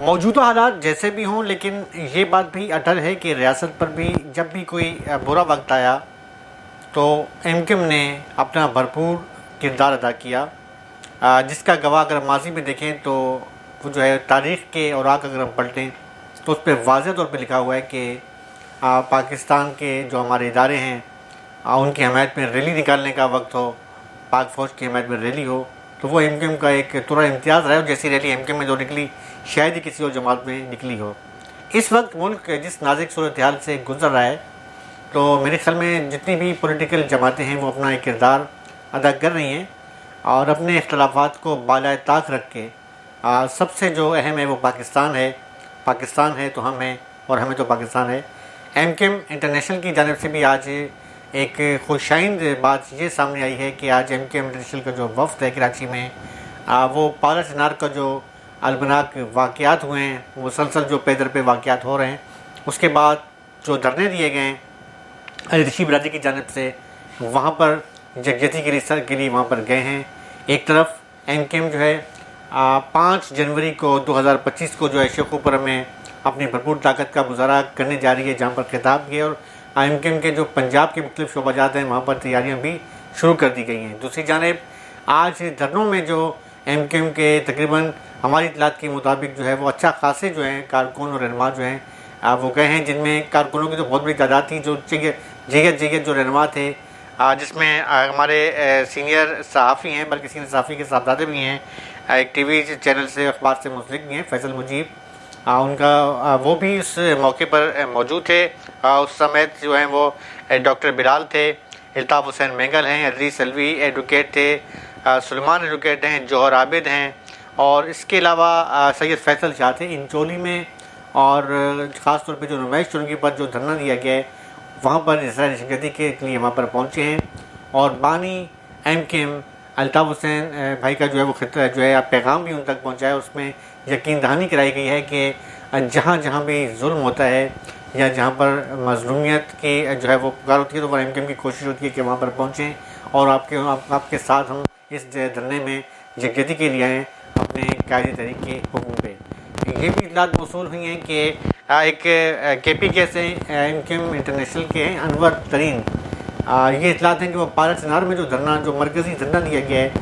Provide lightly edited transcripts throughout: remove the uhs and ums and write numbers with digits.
मौजूदा हालात जैसे भी हों, लेकिन ये बात भी अटल है कि रियासत पर भी जब भी कोई बुरा वक्त आया तो एमक्यूएम ने अपना भरपूर किरदार अदा किया, जिसका गवाह अगर माजी में देखें तो वो जो है तारीख़ के औराक अगर हम पलटें तो उस पर वाज़ेह तौर पर लिखा हुआ है कि पाकिस्तान के जो हमारे इदारे हैं उनकी हमायत में रैली निकालने का वक्त हो, पाक फ़ौज की हमायत में रैली हो, तो वो एमक्यूएम का एक तुरा इम्तियाज़ रहा है। जैसी रैली एमक्यूएम में जो निकली शायद ही किसी और जमात में निकली हो। इस वक्त मुल्क जिस नाजुक सूरत हाल से गुजर रहा है, तो मेरे ख्याल में जितनी भी पॉलिटिकल जमातें हैं वो अपना एक किरदार अदा कर रही हैं और अपने इख्तलाफात को बालाए ताक रख के सबसे जो अहम है वो पाकिस्तान है तो हम हैं और हमें तो पाकिस्तान है। एमक्यूएम इंटरनेशनल की जानिब से भी आज एक खुशाइंद बात ये सामने आई है कि आज एमक्यूएम इंटरनेशनल का जो वफ़द है कराची में, वो पारा चिनार का जो अलबनाक वाक़यात हुए हैं, मुसलसल जो पे दर पे वाक़यात हो रहे हैं, उसके बाद जो धरने दिए गए हैं ऋषि बरादरी की जानिब से, वहाँ पर यकजहती के लिए वहाँ पर गए हैं। एक तरफ एमक्यूएम जो है 5 जनवरी को 2025 को जो है शेखुपुरा में अपनी भरपूर ताकत का मुजाहरा करने जा रही है, जहाँ पर खिताब किया, और एमक्यूएम के जो पंजाब के मुख्तलिफ शोबाजात हैं वहाँ पर तैयारियाँ भी शुरू कर दी गई हैं। दूसरी जानिब आज धरनों में जो एमक्यूएम के तकरीबन हमारी इतलात के मुताबिक जो है वो अच्छा खासे जो हैं कारकुन और रहनुमा जो हैं वो गए हैं, जिनमें कारकुनों की तो बहुत बड़ी तादाद थी, जो जगह जो रहनुमा थे, जिसमें हमारे सीनियर सहाफ़ी हैं, बल्कि सीनियर सहाफ़ी के साहबजादे भी हैं, एक टीवी चैनल से अखबार से मुंसलिक भी हैं, फैसल मुजीब, उनका वो भी उस मौके पर मौजूद थे। उस समय जो हैं वो डॉक्टर बिलाल थे, अल्ताफ़ हुसैन मेंगल हैं, अदरीस अलवी एडवोकेट थे, सुलेमान एडवोकेट हैं, जौहर आबिद हैं, और इसके अलावा सैयद फैसल शाह थे इंचोली में। और ख़ास तौर पे जो नुमाइश चुनगी पर जो धरना दिया गया है वहाँ पर इसराइल दहशतगर्दी के लिए वहाँ पर पहुँचे हैं, और बानी एमक्यूएम अल्ताफ़ हुसैन भाई का जो है वो खिता जो है पैगाम भी उन तक पहुँचाया। उसमें यकीन दहानी कराई गई है कि जहाँ भी जुल्म होता है या जहाँ पर मज़लूमियत की जो है वो पुकार होती है, तो वह एमक्यूएम की कोशिश होती है कि वहाँ पर पहुँचें और आपके साथ हम इस धरने में यकजहती के लिए आएँ अपने कायदे तहरीक के हुक्म पे। ये भी इतलात मौसूल हुई हैं कि एक KPK से एमक्यूएम इंटरनेशनल के हैं अनवर तरीन, ये इतलात हैं कि वो पारा चिनार में जो मरकज़ी धरना दिया गया है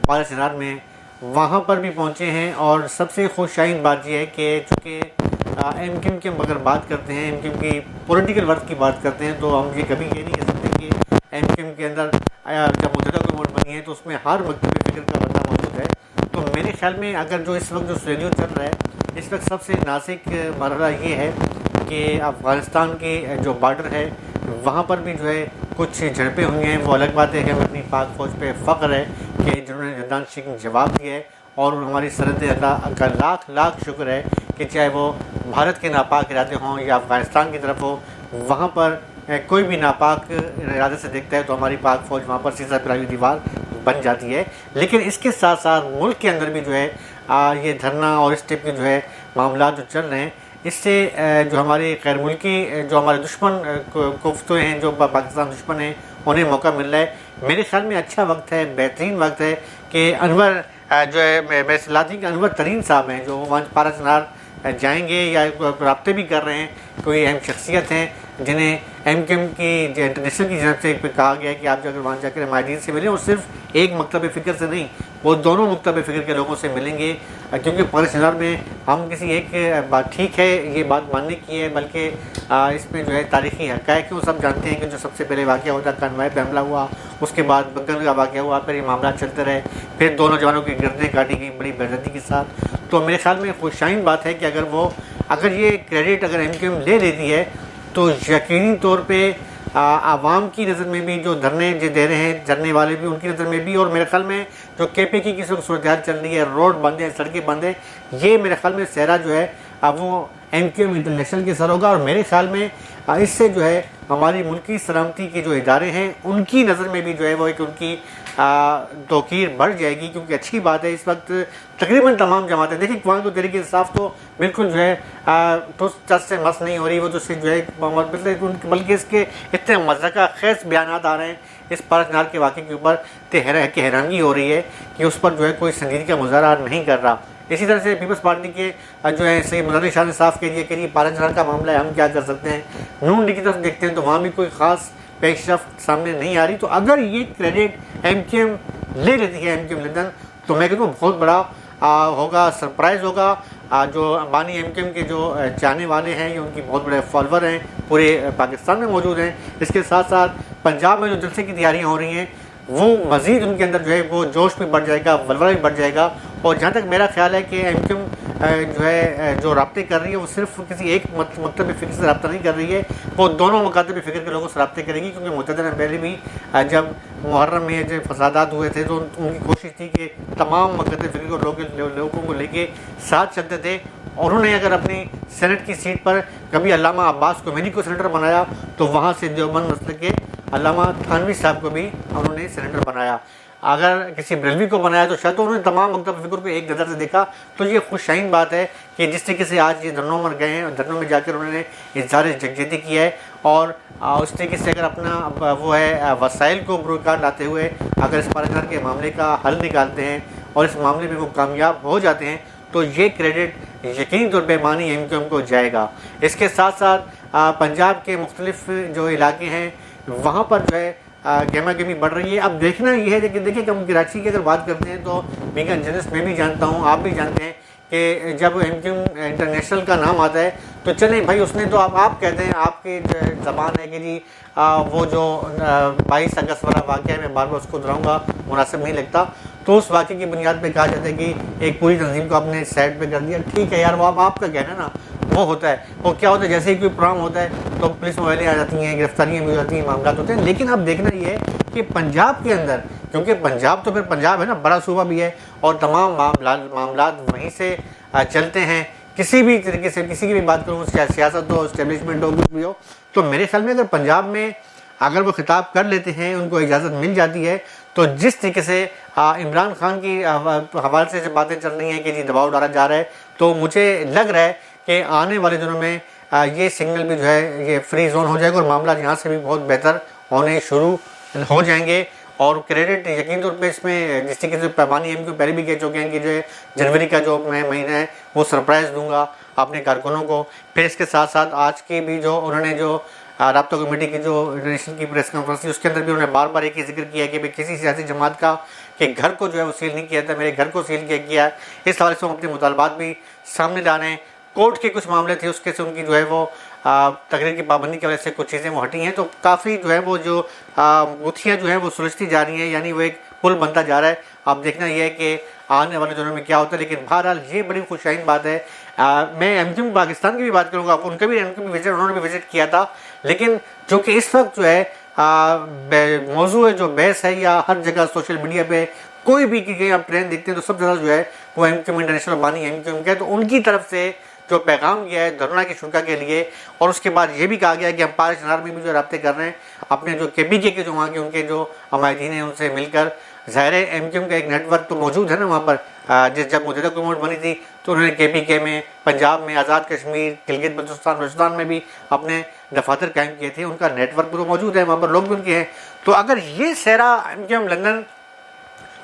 पारा चिनार में, वहाँ पर भी पहुँचे हैं। और सबसे खुशाइन बात यह है कि चूँकि एमक्यूएम की हम अगर बात करते हैं, एमक्यूएम की पॉलिटिकल वर्क की बात करते हैं, तो हम ये कभी ये नहीं कह सकते कि एमक्यूएम के अंदर जब मौजूदा गवर्नमेंट बनी है तो उसमें हर मकतब फ़िक्र का बंदा मौजूद है। तो मेरे ख्याल में अगर जो इस वक्त जो सिनेरियो चल रहा है, इस वक्त सबसे नाज़ुक मरहला ये है कि अफ़गानिस्तान की जो बॉर्डर है वहाँ पर भी जो है कुछ झड़पें हुई हैं। वो अलग बात है कि हमें अपनी पाक फ़ौज पे फ़ख्र है कि जिन्होंने जंदान शिकन जवाब दिया है, और हमारी सरहद अल्लाह का लाख लाख शुक्र है कि चाहे वो भारत के नापाक इरादे हों या अफ़गानिस्तान की तरफ हो, वहाँ पर कोई भी नापाक इरादे से देखता है तो हमारी पाक फ़ौज वहाँ पर सीधा पिराई दीवार बन जाती है। लेकिन इसके साथ साथ मुल्क के अंदर भी जो है ये धरना और इस टाइप के जो है मामला जो चल रहे हैं, इससे जो हमारे गैर मुल्की जो हमारे दुश्मन कुफ्ते हैं, जो पाकिस्तान दुश्मन हैं, उन्हें मौका मिल रहा है। मेरे ख्याल में अच्छा वक्त है, बेहतरीन वक्त है कि अनवर जो है मैं सलाह थी कि अनवर तरीन साहब हैं जो वहाँ पारा चिनार जाएंगे या रब्ते भी कर रहे हैं, कोई अहम शख्सियत हैं जिन्हें एमक्यूएम की जो इंटरनेशनल की जानब से कहा गया है कि आप जो अगर वहाँ जाकर माहिदीन से मिलें, और सिर्फ एक मकतब फ़िक्र से नहीं, वो दोनों मकतब फ़िक्र के लोगों से मिलेंगे। क्योंकि पारा चिनार में हम किसी एक बात ठीक है ये बात मानने की है, बल्कि इसमें जो है तारीख़ी हक़ाइक़ वो सब जानते हैं कि जो सबसे पहले वाक़या हुआ था कन्वाय पर हमला हुआ, उसके बाद बंगल का वाक़या हुआ, फिर ये मामला चलते रहे, फिर दोनों जवानों की गर्दनें काटी गई बड़ी बेइज्जती के साथ। तो मेरे ख्याल में खुशाइन बात है कि अगर ये क्रेडिट अगर एमक्यूएम ले लेती है तो यकीनी तौर पे आवाम की नज़र में भी जो धरने जो दे रहे हैं, धरने वाले भी उनकी नज़र में भी, और मेरे ख्याल में जो KPK की सूरत हाल चल रही है, रोड बंद है, सड़कें बंद है, ये मेरे ख्याल में सहरा जो है अब वो एमक्यूएम इंटरनेशनल के सर होगा। और मेरे ख्याल में इससे जो है हमारी मुल्की सलामती के जो इदारे हैं उनकी नज़र में भी जो है वो एक उनकी तौकीर बढ़ जाएगी। क्योंकि अच्छी बात है इस वक्त तकरीबन तमाम जमातें देखिए, वहाँ तो तहरीक इंसाफ तो बिल्कुल जो है तो टच से मस नहीं हो रही, वो तो सिर्फ जो है बल्कि इसके इतने मज़ाक़ा ख़ैस बयान आ रहे हैं इस पारा चिनार के वाक़े के ऊपर कि हैरानगी हो रही है कि उस पर जो है कोई संजीदगी का मुज़ाहरा नहीं कर रहा इसी तरह से पीपल्स पार्टी के जो है सही मदनी शाह ने साफ कह दिया कि ये पारा चढ़ार का मामला है, हम क्या कर सकते हैं। नून लीग की तरफ देखते हैं तो वहाँ भी कोई ख़ास पेशरफ सामने नहीं आ रही। तो अगर ये क्रेडिट MQM ले लेती है, MQM लंदन, तो मैं कहता हूँ बहुत बड़ा होगा, सरप्राइज़ होगा। जो बानी MQM के जो चाहने वाले हैं, ये उनकी बहुत बड़े फॉलोअर हैं, पूरे पाकिस्तान में मौजूद हैं। इसके साथ साथ पंजाब में जो जलसे की तैयारियाँ हो रही हैं, वो मज़ीद उनके अंदर जो है वो जोश भी बढ़ जाएगा, वलवला भी बढ़ जाएगा। और जहाँ तक मेरा ख्याल है कि MQM जो है जो रब्ते कर रही है, वो सिर्फ किसी एक मकतब फ़िक्र से रब्ता नहीं कर रही है, वो दोनों मकातब फ़िक्र के लोगों से रब्ते करेगी। क्योंकि मुतअद्दिद दिन पहले भी जब मुहर्रम में जो फसादात हुए थे, तो उनकी कोशिश थी कि तमाम मकातब फ़िक्र को लोगों को लेके साथ चलते थे। और उन्होंने अगर अपनी सेनेट की सीट पर कभी अल्लामा अब्बास कोमेनी को सेनेटर बनाया, तो वहाँ से देवबंद मसलक के अल्लामा थानवी साहब को भी उन्होंने सेनेटर बनाया। अगर किसी बरेलवी को बनाया तो शायद तो उन्होंने तमाम मकतब फ़िक्र को एक नज़र से देखा। तो ये खुशशाइन बात है कि जिस तरीके से आज ये धरनों में गए हैं, धरनों में जाकर उन्होंने इज़हार यकजहती किया है, और उस तरीके से अगर अपना वो है वसाइल को बरूकार लाते हुए अगर इस पारागार के मामले का हल निकालते हैं और इस मामले में वो कामयाब हो जाते हैं, तो ये क्रेडिट यकीनी तौर पर बानी MQM को जाएगा। इसके साथ साथ पंजाब के मुख्तलिफ जो इलाके हैं, वहाँ पर जो है गहमा गहमी बढ़ रही है। अब देखना ये है कि देखिए, हम कराची की अगर बात करते हैं तो बीइंग अ जर्नलिस्ट मैं भी जानता हूँ, आप भी जानते हैं कि जब MQM इंटरनेशनल का नाम आता है तो चलें भाई, उसने तो आप कहते हैं, आपकी ज़बान है कि जी वो जो 22 अगस्त वाला वाक़या, मैं बार बार उसको दोहराऊंगा, मुनासिब नहीं लगता। तो उस वाक़े की बुनियाद पे कहा जाता है कि एक पूरी तंजीम को आपने साइड पे कर दिया। ठीक है यार, वो आपका कहना ना, वो होता है। वो क्या होता है, जैसे ही कोई प्रोग्राम होता है तो पुलिस मोबाइलें आ जाती हैं, गिरफ्तारियाँ भी हो जाती हैं, मामला होते हैं। लेकिन अब देखना ये है कि पंजाब के अंदर, क्योंकि पंजाब तो फिर पंजाब है ना, बड़ा सूबा भी है, और तमाम मामला वहीं से चलते हैं। किसी भी तरीके से किसी की भी बात करूँ, सियासत हो, इस्टेब्लिशमेंट हो, कुछ भी हो, तो मेरे ख्याल में अगर पंजाब में अगर वो खिताब कर लेते हैं, उनको इजाज़त मिल जाती है, तो जिस तरीके से इमरान खान की हवाले से जो बातें चल रही हैं कि जी दबाव डाला जा रहा है, तो मुझे लग रहा है कि आने वाले दिनों में ये सिग्नल भी जो है ये फ्री जोन हो जाएगा और मामला यहाँ से भी बहुत बेहतर होने शुरू हो जाएंगे। और क्रेडिट यकीन तौर पे इसमें जिस तरीके से पैमानी MQM पहले भी कह चुके हैं कि जो है जनवरी का जो मैं महीना है वो सरप्राइज़ दूंगा अपने कारकुनों को। फिर इसके साथ साथ आज की भी जो उन्होंने जो राब्ता कमेटी की जो इंटरनेशनल की प्रेस कॉन्फ्रेंस थी, उसके अंदर भी उन्होंने बार बार एक ही जिक्र किया कि भाई किसी सियासी जमात का के घर को जो है वो सील नहीं किया था, मेरे घर को सील किया है। इस हवाले से हम अपने मुतालबात भी सामने ला रहे हैं। कोर्ट के कुछ मामले थे, उसके से उनकी जो है वो तकरीर की पाबंदी की वजह से कुछ चीज़ें वो हटी हैं। तो काफ़ी जो है वो जो गुत्थियाँ जो हैं वो सुलझती जा रही हैं, यानी वो एक पुल बनता जा रहा है। अब देखना यह है कि आने वाले दिनों में क्या होता है। लेकिन बहरहाल ये बड़ी खुशाइन बात है। मैं MQM पाकिस्तान की भी बात करूँगा, उनका भी उन्होंने भी विजिट किया था। लेकिन जो कि इस वक्त जो है मौजू है, जो बहस है, या हर जगह सोशल मीडिया पे कोई भी की आप ट्रेंड देखते हैं तो सब ज़्यादा जो है वो MQM इंटरनेशनल बानी MQM का। तो उनकी तरफ से जो पैगाम गया है धरना की शुरा के लिए, और उसके बाद ये भी कहा गया है कि हम पारा चनार में भी जो रब्ते कर रहे हैं अपने जो KPK के जो वहाँ के उनके जो हमायतीन हैं उनसे मिलकर। ज़ाहिर है MQM का एक नेटवर्क तो मौजूद है ना वहाँ पर। जब मुतहदा हुकूमत बनी थी तो उन्होंने KPK में, पंजाब में, आज़ाद कश्मीर, गिलगित बल्तिस्तान में भी अपने दफातर कायम किए थे। उनका नेटवर्क तो मौजूद है, वहाँ पर लोग भी उनके हैं। तो अगर ये सहरा MQM लंदन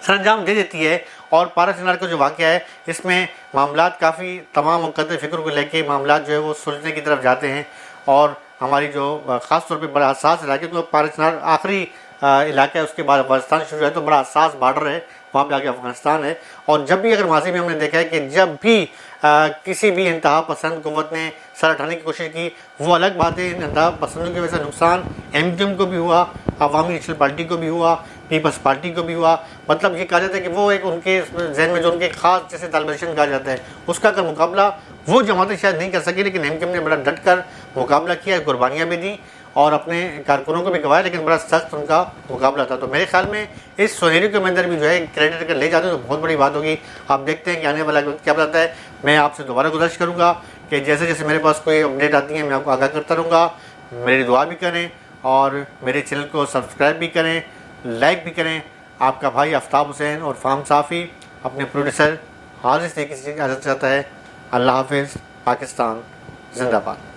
सरंजाम दे देती है और पारा चनार का जो वाक़या है इसमें मामलात काफ़ी तमाम मुकद्दर फ़िक्र को लेके मामलात जो है वो सुलझने की तरफ जाते हैं। और हमारी जो ख़ास तौर पे बड़ा हसास इलाके, तो पारा चनार आखिरी इलाका है, उसके बाद अफगानिस्तान शुरू है, तो बड़ा हसास बॉर्डर है, वहाँ पे आगे अफगानिस्तान है। और जब भी अगर माजी में हमने देखा है कि जब भी किसी भी इंतहा पसंद हुकूमत ने सर उठाने की कोशिश की, वो अलग बात है, इंतहा पसंदों की वजह से नुकसान MQM को भी हुआ, अवामी नेशनल पार्टी को भी हुआ, पीपल्स पार्टी को भी हुआ। मतलब ये कहा जाता है कि वो एक उनके जहन में जो उनके खास जैसे तालिबान कहा जाता है, उसका अगर मुकाबला वो जमातें शायद नहीं कर सकी, लेकिन MQM ने बड़ा डट कर मुकाबला किया, कुर्बानियाँ भी दी और अपने कारकुनों को भी गवाया, लेकिन बड़ा सख्त उनका मुकाबला था। तो मेरे ख्याल में इस सोनेरी के अंदर भी जो है क्रेडिट अगर ले जाते हैं तो बहुत बड़ी बात होगी। आप देखते हैं कि आने वाला क्या बताता है। मैं आपसे दोबारा गुजारिश करूँगा कि जैसे जैसे मेरे पास कोई अपडेट आती है मैं आपको आगाह करता रहूँगा। मेरी दुआ भी करें और मेरे चैनल को सब्सक्राइब भी करें, लाइक भी करें। आपका भाई आफ्ताब हुसैन और फार्म साफ़ी अपने प्रोड्यूसर हाजिर से किसी इजाज़त चाहता है। अल्लाह हाफिज़। पाकिस्तान जिंदाबाद।